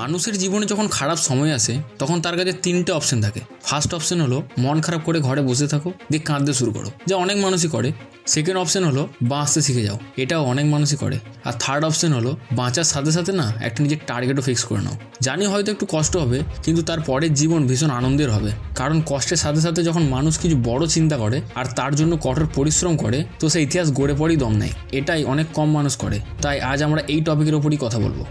মানুষের জীবনে যখন খারাপ সময় আসে তখন তার কাছে তিনটে অপশন থাকে। ফার্স্ট অপশন হলো মন খারাপ করে ঘরে বসে থাকো, দিয়ে কাঁদতে শুরু করো, যা অনেক মানুষই করে। সেকেন্ড অপশন হলো বাঁচতে শিখে যাও, এটাও অনেক মানুষই করে। আর থার্ড অপশন হলো বাঁচার সাথে সাথে না একটা নিজের টার্গেটও ফিক্স করে নাও। জানি হয়তো একটু কষ্ট হবে, কিন্তু তার পরের জীবন ভীষণ আনন্দের হবে। কারণ কষ্টের সাথে সাথে যখন মানুষ কিছু বড় চিন্তা করে আর তার জন্য কঠোর পরিশ্রম করে, তো সে ইতিহাস গড়ে পড়েই দম নেয়। এটাই অনেক কম মানুষ করে। তাই আজ আমরা এই টপিকের ওপরই কথা বলবো।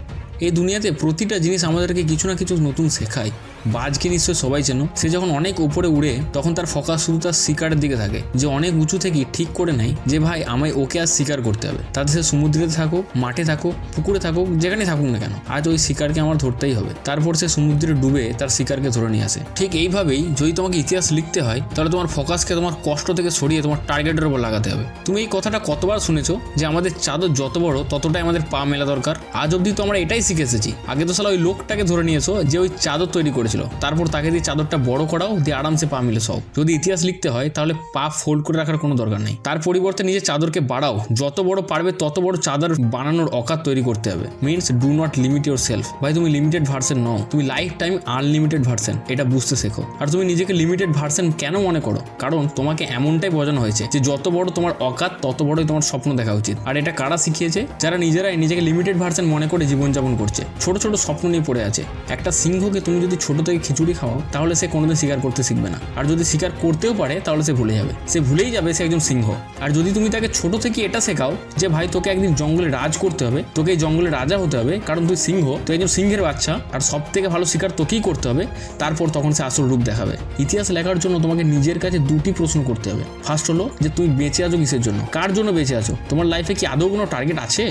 এই দুনিয়াতে প্রতিটা জিনিস আমাদেরকে কিছু না কিছু নতুন শেখায়। বাজকে নিশ্চয় সবাই চেনো। সে যখন অনেক উপরে উড়ে তখন তার ফোকাস শুধু তার শিকারের দিকে থাকে। যে অনেক উঁচু থেকে ঠিক করে নেয় যে ভাই আমায় ওকে আর শিকার করতে হবে। তাতে সে সমুদ্রে থাকুক, মাঠে থাকুক, পুকুরে থাকুক, যেখানে থাকুক না কেন, আজ ওই শিকারকে আমার ধরতেই হবে। তারপর সে সমুদ্রে ডুবে তার শিকারকে ধরে নিয়ে আসে। ঠিক এইভাবেই যদি তোমাকে ইতিহাস লিখতে হয়, তাহলে তোমার ফোকাসকে তোমার কষ্ট থেকে সরিয়ে তোমার টার্গেটের উপর লাগাতে হবে। তুমি এই কথাটা কতবার শুনেছো যে আমাদের চাদর যত বড় ততটাই আমাদের পা মেলা দরকার। আজ অব্দি তো আমরা এটাই শিখে এসেছি। আগে তো সালা ওই লোকটাকে ধরে নিয়েছো যে ওই চাদর তৈরি করেছিল, তারপর তাকে দিয়ে চাদরটা বড় করাও, দিয়ে আরামসে পা মিলে সব। যদি ইতিহাস লিখতে হয় তাহলে পা ফোল্ড করে রাখার কোনো দরকার নেই। তার পরিবর্তে নিজের চাদরকে বাড়াও, যত বড় পারবে তত বড় চাদর বানানোর অকাত তৈরি করতে হবে। Means do not limit your self. ভাই তুমি লিমিটেড ভার্সন নও, তুমি লাইফ টাইম আনলিমিটেড ভার্সন, এটা বুঝতে শেখো। আর তুমি নিজেকে লিমিটেড ভার্সন কেন মনে করো? কারণ তোমাকে এমনটাই বোঝানো হয়েছে যে যত বড় তোমার অকাত তত বড়ই তোমার স্বপ্ন দেখা উচিত। আর এটা কারা শিখিয়েছে? যারা নিজেরাই নিজেকে লিমিটেড ভার্সন মনে করে জীবনযাপন করছে, ছোট ছোট স্বপ্ন নিয়ে পড়ে আছে। একটা সিংহকে তুমি যদি ছোট থেকে খিচুড়ি খাওয়াও, তাহলে সে কোনোদিন শিকার করতে শিখবে না। আর যদি শিকার করতেও পারে তাহলে সে ভুলে যাবে, সে ভুলেই যাবে সে একজন সিংহ। আর যদি তুমি তাকে ছোট থেকে এটা শেখাও যে ভাই তোকে একদিন জঙ্গলে রাজ করতে হবে, তোকে এই জঙ্গলে রাজা হতে হবে, কারণ তুই সিংহ, তুই একজন সিংহের বাচ্চা, আর সব থেকে ভালো শিকার তোকেই করতে হবে, তারপর তখন সে আসল রূপ দেখাবে। ইতিহাস লেখার জন্য তোমাকে নিজের কাছে দুটি প্রশ্ন করতে হবে। ফার্স্ট হলো যে তুমি বেঁচে আছো কিসের জন্য, কার জন্য বেঁচে আছো, তোমার লাইফে কি আদৌ কোনো টার্গেট আছে?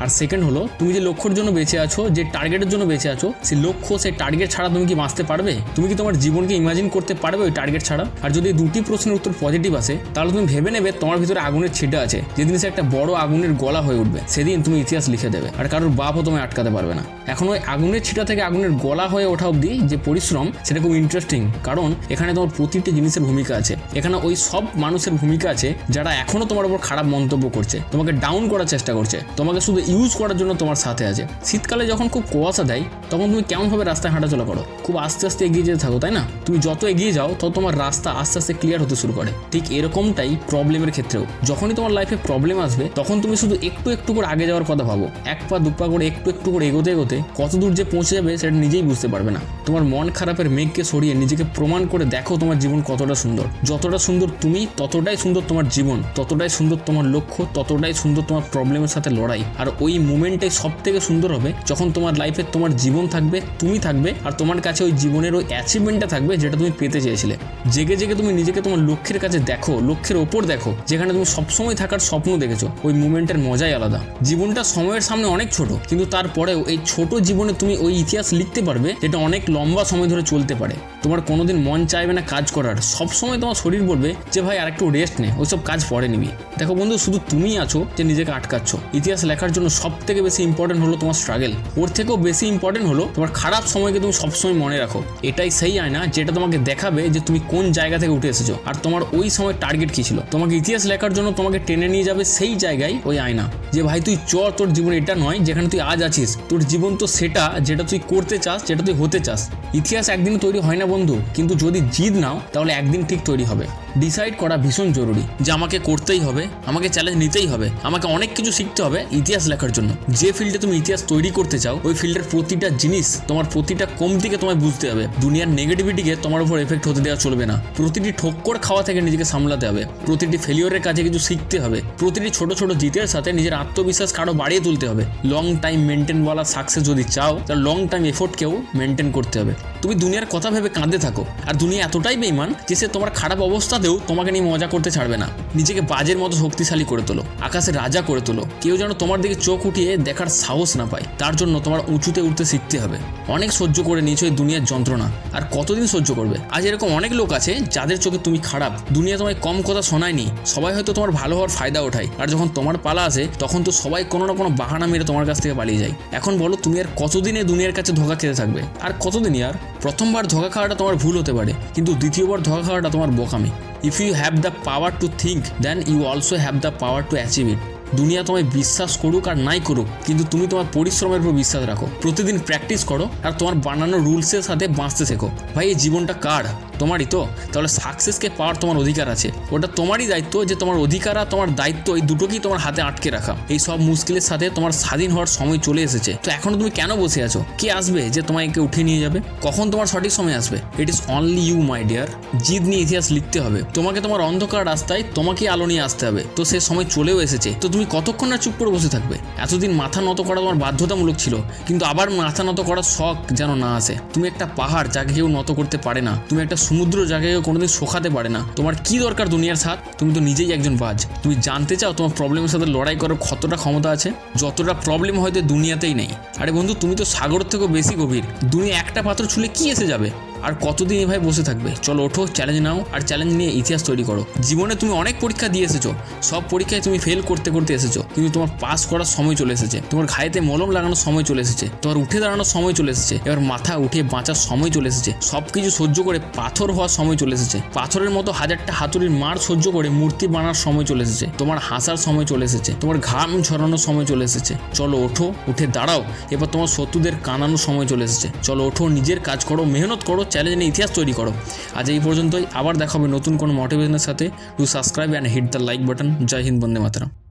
আর সেকেন্ড হলো তুমি যে লক্ষ্যের জন্য বেঁচে আছো, যে টার্গেটের জন্য বেঁচে আছো, সেই লক্ষ্য সেই টার্গেট ছাড়া তুমি কি বাঁচতে পারবে? তুমি কি তোমার জীবনকে ইমাজিন করতে পারবে ওই টার্গেট ছাড়া? আর যদি দুটি প্রশ্নের উত্তর পজিটিভ আসে, তাহলে তুমি ভেবে নেবে তোমার ভিতরে আগুনের ছিটা আছে। যেদিন সে একটা বড় আগুনের গলা হয়ে উঠবে, সেদিন তুমি ইতিহাস লিখে দেবে, আর কারোর বাপও তোমায় আটকাতে পারবে না। এখন ওই আগুনের ছিটা থেকে আগুনের গলা হয়ে ওঠা অব্দি যে পরিশ্রম, সেটা খুব ইন্টারেস্টিং। কারণ এখানে তোমার প্রতিটি জিনিসের ভূমিকা আছে। এখানে ওই সব মানুষের ভূমিকা আছে যারা এখনো তোমার উপর খারাপ মন্তব্য করছে, তোমাকে ডাউন করার চেষ্টা করছে, তোমাকে শুধু ইউজ করার জন্য তোমার সাথে আছে। শীতকালে যখন খুব কুয়াশা দেয়, তখন তুমি কেমনভাবে রাস্তায় হাঁটাচলা করো? খুব আস্তে আস্তে এগিয়ে যেতে থাকো, তাই না? তুমি যত এগিয়ে যাও তত তোমার রাস্তা আস্তে আস্তে ক্লিয়ার হতে শুরু করে। ঠিক এরকমটাই প্রবলেমের ক্ষেত্রেও। যখনই তোমার লাইফে প্রবলেম আসবে, তখন তুমি শুধু একটু একটু করে আগে যাওয়ার কথা ভাবো। এক পা দু পা করে একটু একটু করে এগোতে এগোতে কত দূর যে পৌঁছে যাবে সেটা নিজেই বুঝতে পারবে না। তোমার মন খারাপের মেঘকে সরিয়ে নিজেকে প্রমাণ করে দেখো তোমার জীবন কতটা সুন্দর। যতটা সুন্দর তুমি, ততটাই সুন্দর তোমার জীবন, ততটাই সুন্দর তোমার লক্ষ্য, ততটাই সুন্দর তোমার প্রবলেমের সাথে লড়াই। আর ওই মোমেন্টটাই সব থেকে সুন্দর হবে যখন তোমার লাইফে তোমার জীবন থাকবে, তুমি থাকবে, আর তোমার কাছে ওই জীবনের ওই অ্যাচিভমেন্টটা থাকবে যেটা তুমি পেতে চেয়েছিলে। জেগে জেগে তুমি নিজেকে তোমার লক্ষ্যের কাছে দেখো, লক্ষ্যের ওপর দেখো, যেখানে তুমি সবসময় থাকার স্বপ্ন দেখেছো। ওই মুমেন্টের মজাই আলাদা। জীবনটা সময়ের সামনে অনেক ছোট, কিন্তু তারপরেও এই ছোট জীবনে তুমি ওই ইতিহাস লিখতে পারবে যেটা অনেক লম্বা সময় ধরে চলতে পারে। তোমার কোনোদিন মন চাইবে না কাজ করার, সবসময় তোমার শরীর বলবে যে ভাই আর একটু রেস্ট নে, ওইসব কাজ পরে নিবি। দেখো বন্ধু, শুধু তুমিই আছো যে নিজেকে আটকাচ্ছ। ইতিহাস লেখার জন্য সব থেকে বেশি ইম্পর্টেন্ট হলো তোমার স্ট্রাগল। ওর থেকেও বেশি ইম্পর্টেন্ট হলো তোমার খারাপ সময়কে তুমি সবসময় মনে রাখো। এটাই সেই আয়না যেটা তোমাকে দেখাবে যে তুমি কোন জায়গা থেকে উঠে এসেছো আর তোমার ওই সময় টার্গেট কি ছিল। তোমাকে ইতিহাস লেখার জন্য তোমাকে টেনে নিয়ে যাবে সেই জায়গায়, ওই আয়না, যে ভাই তুই তোর জীবন এটা নয় যেখানে তুই আজ আছিস, তোর জীবন তো সেটা যেটা তুই করতে চাস, যেটা তুই হতে চাস। ইতিহাস একদিন তৈরি হয় না বন্ধু, কিন্তু যদি জিদ নাও তাহলে একদিন ঠিক তৈরি হবে। ডিসাইড করা ভীষণ জরুরি যে আমাকে করতেই হবে, আমাকে চ্যালেঞ্জ নিতেই হবে, আমাকে অনেক কিছু শিখতে হবে ইতিহাস লেখার জন্য। যে ফিল্ডে তুমি ইতিহাস তৈরি করতে চাও, ওই ফিল্ডের প্রতিটা জিনিস, তোমার প্রতিটা কমতিকে তোমায় বুঝতে হবে। দুনিয়ার নেগেটিভিটিকে তোমার উপর এফেক্ট হতে দেওয়া চলবে না। প্রতিটি ঠক্কর খাওয়া থেকে নিজেকে সামলাতে হবে, প্রতিটি ফেলিওরের কাছে কিছু শিখতে হবে, প্রতিটি ছোট ছোট জিতের সাথে নিজের আত্মবিশ্বাস আরো বাড়িয়ে তুলতে হবে। লং টাইম মেনটেন বলা সাকসেস যদি চাও, তাহলে লং টাইম এফোর্টকেও মেনটেন করতে হবে। তুমি দুনিয়ার কথা ভেবে কাঁদতে থাকো, আর দুনিয়া এতটাই বেঈমান যে সে তোমার খারাপ অবস্থাতেও তোমাকে নিয়ে মজা করতে ছাড়বে না। নিজেকে বাজের মতো শক্তিশালী করে তোলো, আকাশে রাজা করে তোলো। কেউ যেন তোমার দিকে চোখ উঠিয়ে দেখার সাহস না পায়। তার জন্য তোমার উঁচুতে উঠতে শিখতে হবে। অনেক সহ্য করে নিয়েছো এই দুনিয়ার যন্ত্রণা, আর কতদিন সহ্য করবে? আজ এরকম অনেক লোক আছে যাদের চোখে তুমি খারাপ। দুনিয়া তোমায় কম কথা শোনায়নি, সবাই হয়তো তোমার ভালো হওয়ার ফায়দা ওঠায়, আর যখন তোমার পালা আসে তখন তো সবাই কোনো না কোনো বাহানা মেরে তোমার কাছ থেকে পালিয়ে যায়। এখন বলো, তুমি আর কতদিনে দুনিয়ার কাছে ধোকা খেতে থাকবে? আর কতদিনই আর? প্রথমবার ধোকা খাওয়াটা তোমার ভুল হতে পারে, কিন্তু দ্বিতীয়বার ধোকা খাওয়াটা তোমার বোকামি। If you have the power to think, then you also have the power to achieve it. দুনিয়া তোমায় বিশ্বাস করুক আর নাই করুক, কিন্তু তুমি তোমার পরিশ্রমের উপর বিশ্বাস রাখো, প্রতিদিন প্র্যাকটিস করো আর তোমার বানানো রুলসের সাথে বাঁচতে শেখো। ভাই এই জীবনটা কার? তোমারই তো। তাহলে সাকসেসকে পাওয়ার তোমার অধিকার আছে। ওটা তোমারই দায়িত্ব যে তোমার অধিকার আর তোমার দায়িত্ব এই দুটোকেই তোমার হাতে আটকে রাখা। এই সব মুশকিলের সাথে তোমার স্বাধীন হওয়ার সময় চলে এসেছে। তো এখনো তুমি কেন বসে আছো? কে আসবে যে তোমাকে উঠিয়ে নিয়ে যাবে? কখন তোমার সঠিক সময় আসবে? It is only you my dear. জিদ নিয়ে ইতিহাস লিখতে হবে। তোমাকে তোমার অন্ধকার রাস্তায় তোমাকে আলো নিয়ে আসতে হবে। তো সে সময় চলেও এসেছে। তো তুমি কতক্ষণ না চুপ করে বসে থাকবে? এতদিন মাথা নত করা তোমার বাধ্যতামূলক ছিল, কিন্তু আবার মাথা নত করার শখ যেন না আসে। তুমি একটা পাহাড় যাকে কেউ নত করতে পারে না, তুমি একটা সমুদ্র যাকে কেউ কোনোদিন শোকাতে পারে না। তোমার কি দরকার দুনিয়ার সাথ? তুমি তো নিজেই একজন বাজ। তুমি জানতে চাও তোমার প্রবলেমের সাথে লড়াই করার কতটা ক্ষমতা আছে? যতটা প্রবলেম হয়তো দুনিয়াতেই নেই। আরে বন্ধু, তুমি তো সাগর থেকেও বেশি গভীর। দুনিয়া একটা পাথর ছুলে কি এসে যাবে? আর কতদিন এভাবে বসে থাকবে? চলো ওঠো, চ্যালেঞ্জ নাও আর চ্যালেঞ্জ নিয়ে ইতিহাস তৈরি করো। জীবনে তুমি অনেক পরীক্ষা দিয়ে এসেছো, সব পরীক্ষায় তুমি ফেল করতে করতে এসেছো, কিন্তু তোমার পাস করার সময় চলে এসেছে। তোমার ঘায়েতে মলম লাগানোর সময় চলে এসেছে। তোমার উঠে দাঁড়ানোর সময় চলে এসেছে। এবার মাথা উঠে বাঁচার সময় চলে এসেছে। সব কিছু সহ্য করে পাথর হওয়ার সময় চলে এসেছে। পাথরের মতো হাজারটা হাতুড়ির মার সহ্য করে মূর্তি বানার সময় চলে এসেছে। তোমার হাসার সময় চলে এসেছে। তোমার ঘাম ঝরানোর সময় চলে এসেছে। চলো ওঠো, উঠে দাঁড়াও। এবার তোমার শত্রুদের কানানোর সময় চলে এসেছে। চলো ওঠো, নিজের কাজ করো, মেহনত করো, চ্যালেঞ্জ নিয়ে ইতিহাস তৈরি করো। আজ এই পর্যন্তই। আবার দেখা হবে নতুন কোনো মোটিভেশনের সাথে। Do subscribe and hit the like button. জয় হিন্দ, বন্দে মাতরম।